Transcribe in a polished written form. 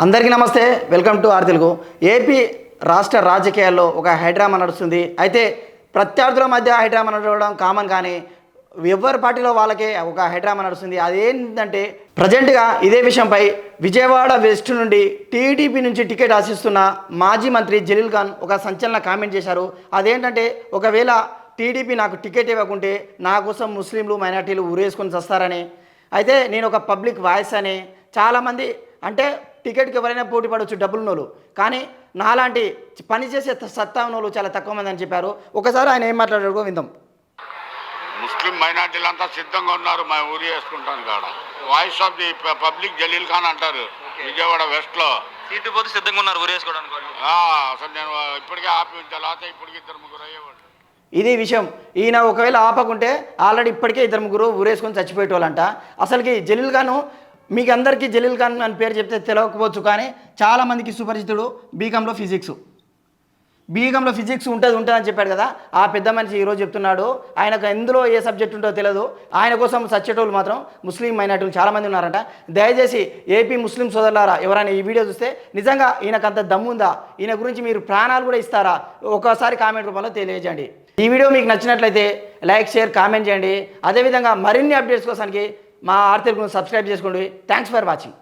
అందరికీ నమస్తే, welcome to R Telugu. AP రాష్ట్ర రాజకీయాల్లో ఒక హైడ్రామా నడుస్తుంది. అయితే ప్రత్యర్థుల మధ్య హైడ్రామా నడవడం కామన్, కానీ ఎవరి పార్టీలో వాళ్ళకే ఒక హైడ్రామా నడుస్తుంది. అదేంటంటే ప్రజెంట్గా ఇదే విషయంపై విజయవాడ వెస్ట్ నుండి టీడీపీ నుంచి టికెట్ ఆశిస్తున్న మాజీ మంత్రి జలీల్ ఖాన్ ఒక సంచలన కామెంట్ చేశారు. అదేంటంటే ఒకవేళ టీడీపీ నాకు టికెట్ ఇవ్వకుంటే నా కోసం ముస్లింలు మైనార్టీలు ఊరేసుకొని వస్తారని, అయితే నేను ఒక పబ్లిక్ వాయిస్ అని, చాలామంది అంటే టికెట్కి ఎవరైనా పోటీ పడవచ్చు డబ్బులున్నోళ్ళు, కానీ నాలాంటి పనిచేసే సత్తా ఉన్నోళ్ళు చాలా తక్కువ మంది అని చెప్పారు. ఒకసారి ఆయన ఏం మాట్లాడారో విందాం. ముస్లిం మైనార్టీలు అంతా సిద్ధంగా ఉన్నారు, మా ఊరి వేసుకుంటాను కాడ. Voice of the public Jaleel Khan అంటారు. విజయవాడ వెస్ట్ లో సీటు పోతే సిద్ధంగా ఉన్నారు ఊరు వేసుకోవడానికి. అసలు నేను ఇప్పటికే ఆపి ఉంచాలి, ఇప్పటికి ఇద్దరు ముగ్గురు అయ్యేవాళ్ళు. ఇది విషయం. ఈయన ఒకవేళ ఆపకుంటే ఆల్రెడీ ఇప్పటికే ఇద్దరు ముగ్గురు ఊరేసుకొని చచ్చిపోయేటోళ్ళంట. అసలుకి జలీల్ ఖాన్, మీకు అందరికీ జలీల్ ఖాన్ అని పేరు చెప్తే తెలియకపోవచ్చు, కానీ చాలామందికి సుపరిచితుడు. బీకాంలో ఫిజిక్స్ ఉంటుంది అని చెప్పాడు కదా, ఆ పెద్ద మనిషి ఈరోజు చెప్తున్నాడు. ఆయనకు ఎందులో ఏ సబ్జెక్ట్ ఉంటుందో తెలియదు, ఆయన కోసం సచ్చేటోళ్ళు మాత్రం ముస్లిం మైనార్టీలు చాలామంది ఉన్నారంట. దయచేసి ఏపీ ముస్లిం సోదరులారా, ఎవరైనా ఈ వీడియో చూస్తే నిజంగా ఈయనకు అంత దమ్ముందా, ఈయన గురించి మీరు ప్రాణాలు కూడా ఇస్తారా, ఒకసారి కామెంట్ రూపంలో తెలియజేయండి. ఈ వీడియో మీకు నచ్చినట్లయితే లైక్, షేర్, కామెంట్ చేయండి. అదేవిధంగా మరిన్ని అప్డేట్స్ కోసానికి మా ఆర్ తెలుగును సబ్స్క్రైబ్ చేసుకోండి. Thanks for watching.